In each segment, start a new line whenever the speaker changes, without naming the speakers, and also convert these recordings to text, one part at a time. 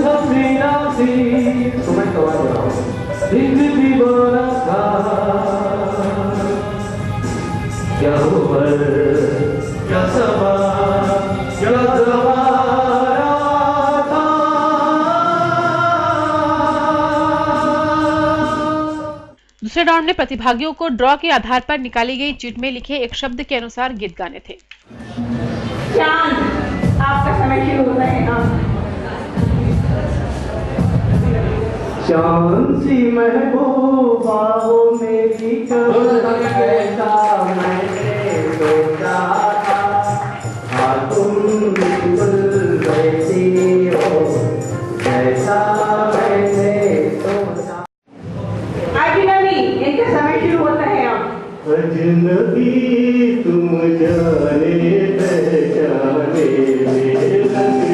हंसी नासी तुम्हें तो दिखती बोला था क्या उम्र क्या समा क्या जमाना था।
दूसरे राउंड में प्रतिभागियों को ड्रॉ के आधार पर निकाली गई चिट में लिखे एक शब्द के अनुसार गीत गाने थे।
चांद, आपका समय शुरू होता है।
चांद सी महबूबा हो मेरी कैसा मैंने सोचा था तुम बिल्कुल वैसी हो जैसा मैंने सोचा।
अजनबी, इनका समय शुरू होता है।
अजनबी तुम जाने पहचाने मेरे लगते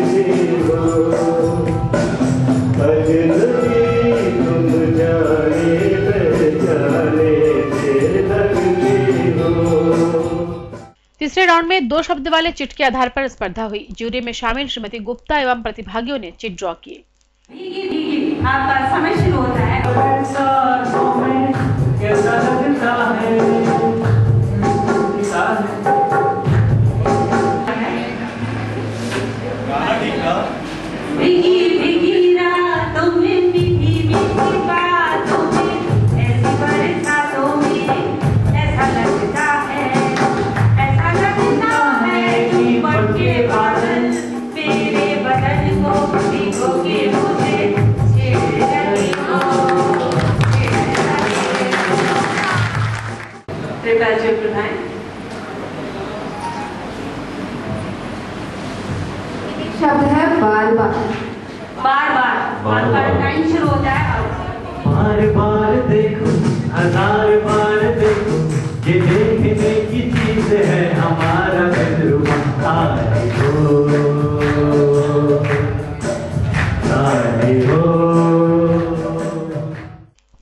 हो अजनबी तुम जाने पहचाने मेरे लगते हो।
तीसरे राउंड में 2 शब्द वाले चिट के आधार पर स्पर्धा हुई। जूरी में शामिल श्रीमती गुप्ता एवं प्रतिभागियों ने चिट ड्रॉ किए।
भीगी भीगी, आपका समय शुरू होता है।
कैसा लगता है
भीगी भीगी रातों में मीठी मीठी बातों में ऐसी बरसातों में ऐसा लगता है कि बरके बादल मेरे बदन को भिगो के मुझे छेड़ रही हो। कृपया चुप रहें।
शब्द है बार बार।
बार बार टाइम शुरू होता है।
बार बार देखो हजार बार देखो ये देखने की चीज है हमारा तजुर्बा। आए हो।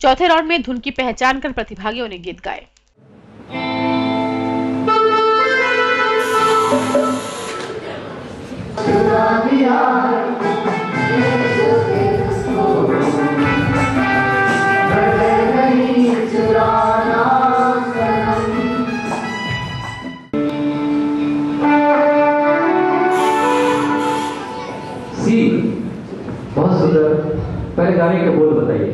चौथे राउंड में धुन की पहचान कर प्रतिभागियों ने गीत गाए।
बहुत सुंदर। पहले गाने के बोल बताइए।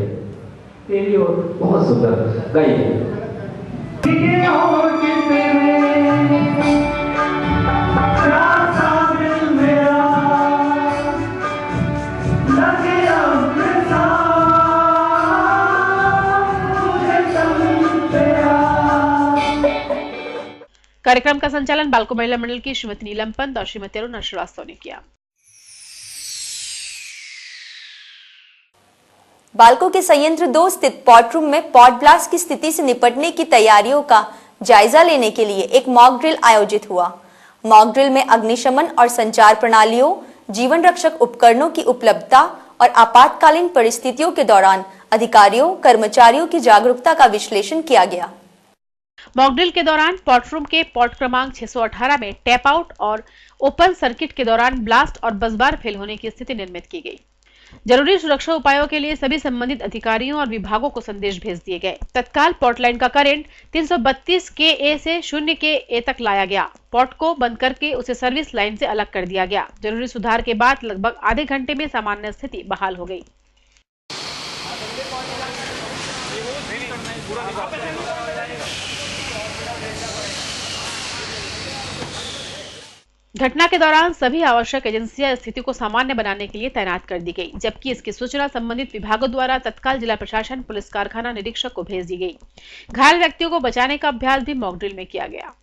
तेरी ओर। बहुत सुंदर गाइए।
कार्यक्रम का संचालन बालको महिला मंडल की श्रीमती नीलम पंत और श्रीमती अरुणा श्रीवास्तव ने किया।
बालको के संयंत्र 2 स्थित पॉट रूम में पॉट ब्लास्ट की स्थिति से निपटने की तैयारियों का जायजा लेने के लिए एक मॉक ड्रिल आयोजित हुआ। मॉक ड्रिल में अग्निशमन और संचार प्रणालियों, जीवन रक्षक उपकरणों की उपलब्धता और आपातकालीन परिस्थितियों के दौरान अधिकारियों, कर्मचारियों की जागरूकता का विश्लेषण किया गया।
मॉक ड्रिल के दौरान पॉट रूम के पॉट क्रमांक 618 में टैप आउट और ओपन सर्किट के दौरान ब्लास्ट और बसबार फेल होने की स्थिति निर्मित की गई। जरूरी सुरक्षा उपायों के लिए सभी संबंधित अधिकारियों और विभागों को संदेश भेज दिए गए। तत्काल पॉट लाइन का करंट 332 kA से 0 kA तक लाया गया। पॉट को बंद करके उसे सर्विस लाइन से अलग कर दिया गया। जरूरी सुधार के बाद लगभग आधे घंटे में सामान्य स्थिति बहाल हो गई। घटना के दौरान सभी आवश्यक एजेंसियां स्थिति को सामान्य बनाने के लिए तैनात कर दी गई, जबकि इसकी सूचना संबंधित विभागों द्वारा तत्काल जिला प्रशासन, पुलिस कारखाना निरीक्षक को भेज दी गई। घायल व्यक्तियों को बचाने का अभ्यास भी मॉक ड्रिल में किया गया।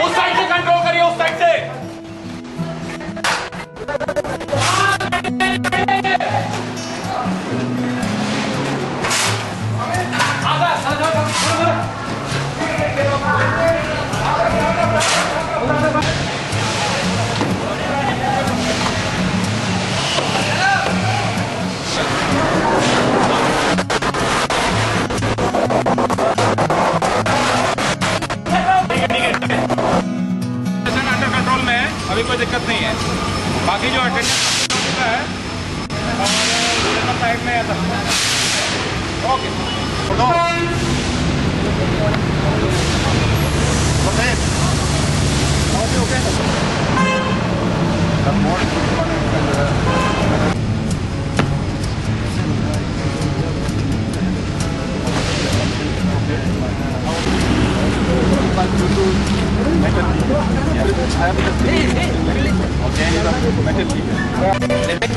उस साइड से कंट्रोल करिए, उस साइड से। अभी कोई दिक्कत नहीं है। बाकी जो अटेंडेंस है और साइड में ऐसा okay.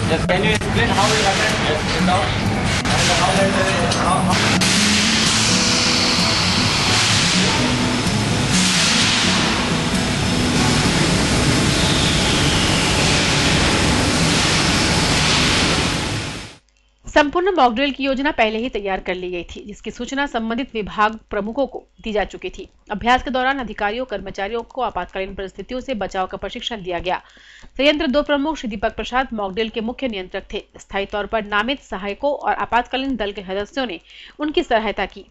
Just can you explain how it happened and how
संपूर्ण मॉकड्रिल की योजना पहले ही तैयार कर ली गई थी, जिसकी सूचना संबंधित विभाग प्रमुखों को दी जा चुकी थी। अभ्यास के दौरान अधिकारियों कर्मचारियों को आपातकालीन परिस्थितियों से बचाव का प्रशिक्षण दिया गया। संयंत्र 2 प्रमुख श्री दीपक प्रसाद मॉकड्रिल के मुख्य नियंत्रक थे। स्थायी तौर पर नामित सहायकों और आपातकालीन दल के सदस्यों ने उनकी सहायता की।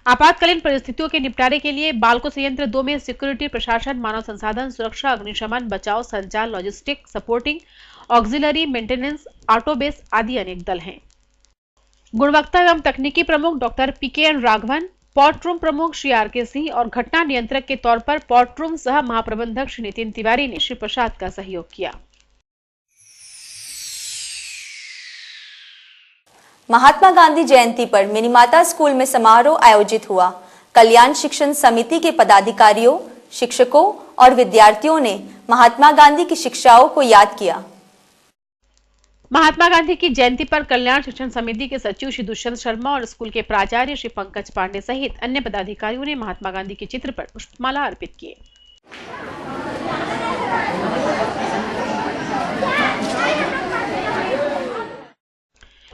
आपातकालीन परिस्थितियों के निपटारे के लिए बालको संयंत्र 2 में सिक्योरिटी, प्रशासन, मानव संसाधन, सुरक्षा, अग्निशमन, बचाव, संचार, logistic, supporting, auxiliary, maintenance, auto base आदि अनेक दल हैं। गुणवत्ता एवं तकनीकी प्रमुख doctor PKN Raghavan, pot room प्रमुख श्री RK सिंह और घटना नियंत्रक के तौर पर पॉट रूम सह महाप्रबंधक श्री नितिन तिवारी ने श्री प्रसाद का सहयोग किया।
महात्मा गांधी जयंती पर मिनीमाता स्कूल में समारोह आयोजित हुआ। कल्याण शिक्षण समिति के पदाधिकारियों, शिक्षकों और विद्यार्थियों ने महात्मा गांधी की शिक्षाओं को याद किया।
महात्मा गांधी की जयंती पर कल्याण शिक्षण समिति के सचिव श्री दुष्यंत शर्मा और स्कूल के प्राचार्य श्री पंकज पांडे सहित अन्य पदाधिकारियों ने महात्मा गांधी के चित्र पर पुष्पमाला अर्पित किए।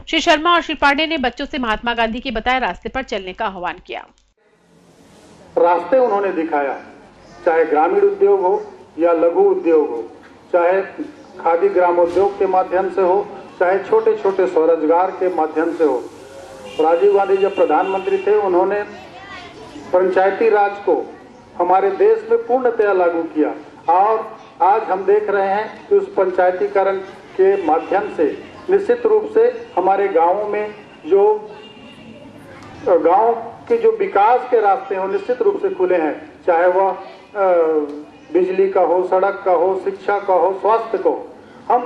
श्री शर्मा और श्री पांडे ने बच्चों से महात्मा गांधी के बताए रास्ते पर चलने का आह्वान किया।
रास्ते उन्होंने दिखाया, चाहे ग्रामीण उद्योग हो या लघु उद्योग हो, चाहे खादी ग्रामोद्योग के माध्यम से हो, चाहे छोटे छोटे स्वरोजगार के माध्यम से हो। राजीव गांधी जब प्रधानमंत्री थे, उन्होंने पंचायती राज को हमारे देश में पूर्णतया लागू किया और आज हम देख रहे हैं कि उस पंचायतीकरण के माध्यम से निश्चित रूप से हमारे गांवों में जो गांव के जो विकास के रास्ते हैं निश्चित रूप से खुले हैं, चाहे वह बिजली का हो, सड़क का हो, शिक्षा का हो, स्वास्थ्य को। हम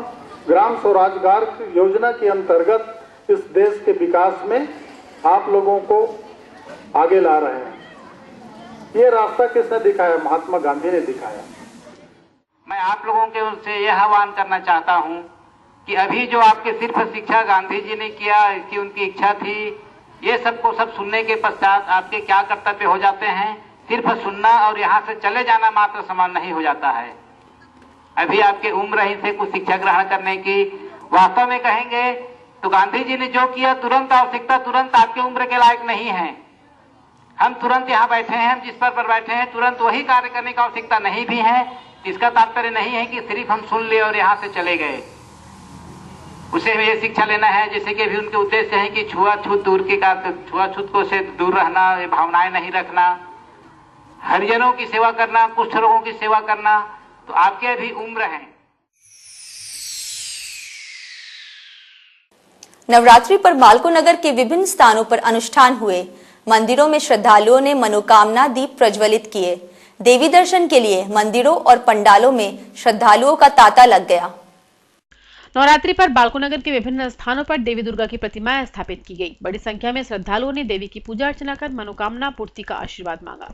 ग्राम स्वरोजगार योजना के अंतर्गत इस देश के विकास में आप लोगों को आगे ला रहे हैं। ये रास्ता किसने दिखाया? महात्मा गांधी ने दिखाया।
मैं आप लोगों के से यह आह्वान करना चाहता हूं कि अभी जो आपके सिर्फ शिक्षा गांधी जी ने किया, इसकी उनकी इच्छा थी, ये सबको सब सुनने के पश्चात आपके क्या कर्तव्य हो जाते हैं? सिर्फ सुनना और यहाँ से चले जाना मात्र समान नहीं हो जाता है। अभी आपकी उम्र ही से कुछ शिक्षा ग्रहण करने की। वास्तव में कहेंगे तो गांधी जी ने जो किया तुरंत आवश्यकता तुरंत आपकी उम्र के लायक नहीं है। हम तुरंत यहाँ बैठे हैं, हम जिस पर बैठे हैं तुरंत वही कार्य करने की आवश्यकता नहीं भी है। इसका तात्पर्य नहीं है कि सिर्फ हम सुन लिए और यहाँ से चले गए। उसे ये शिक्षा लेना है जैसे कि अभी उनके उद्देश्य है कि छुआछूत दूर की छुआछूत को से दूर रहना, ये भावनाएं नहीं रखना, हरिजनों की सेवा करना, कुष्ठ रोगों की सेवा करना। तो आपके अभी उम्र है।
नवरात्रि पर मालको नगर के विभिन्न स्थानों पर अनुष्ठान हुए। मंदिरों में श्रद्धालुओं ने मनोकामना दीप प्रज्वलित किए। देवी दर्शन के लिए मंदिरों और पंडालों में श्रद्धालुओं का तांता लग गया।
नवरात्रि पर बालको नगर के विभिन्न स्थानों पर देवी दुर्गा की प्रतिमाएं स्थापित की गई। बड़ी संख्या में श्रद्धालुओं ने देवी की पूजा अर्चना कर मनोकामना पूर्ति का आशीर्वाद मांगा।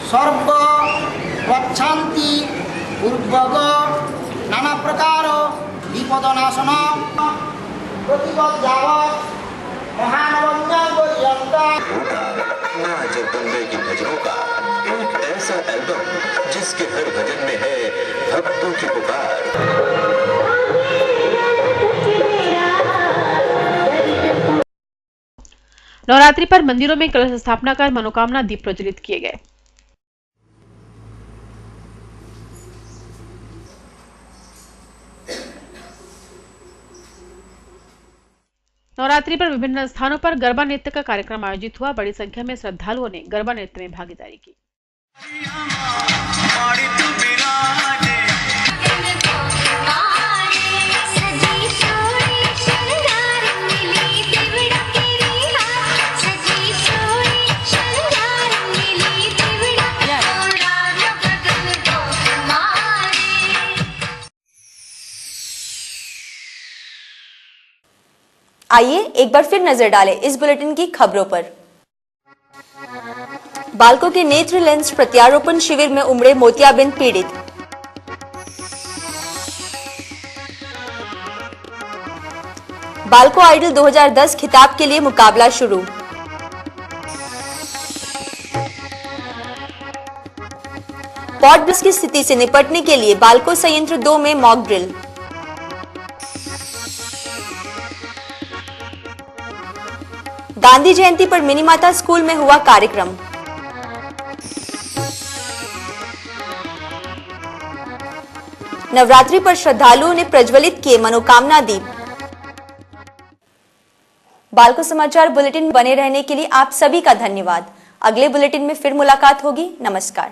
सर्व गच्छन्ति पूर्वग नाना प्रकार विपद नाशन प्रतिपद जावत
जगदम्बे की भजनों का एक ऐसा एल्बम जिसके हर भजन में है भक्तों की पुकार।
नवरात्रि पर मंदिरों में कलश स्थापना कर मनोकामना दीप प्रज्वलित किए गए। नवरात्रि पर विभिन्न स्थानों पर गरबा नृत्य का कार्यक्रम आयोजित हुआ। बड़ी संख्या में श्रद्धालुओं ने गरबा नृत्य में भागीदारी की।
आइए एक बार फिर नजर डालें इस बुलेटिन की खबरों पर। बालकों के नेत्र लेंस प्रत्यारोपण शिविर में उमड़े मोतियाबिंद पीड़ित। बालको आइडल 2010 खिताब के लिए मुकाबला शुरू। पॉट ब्लास्ट की स्थिति से निपटने के लिए बालको संयंत्र 2 में मॉक ड्रिल। गांधी जयंती पर मिनी माता स्कूल में हुआ कार्यक्रम। नवरात्रि पर श्रद्धालुओं ने प्रज्वलित किए मनोकामना दीप। बालको समाचार बुलेटिन बने रहने के लिए आप सभी का धन्यवाद। अगले बुलेटिन में फिर मुलाकात होगी। नमस्कार।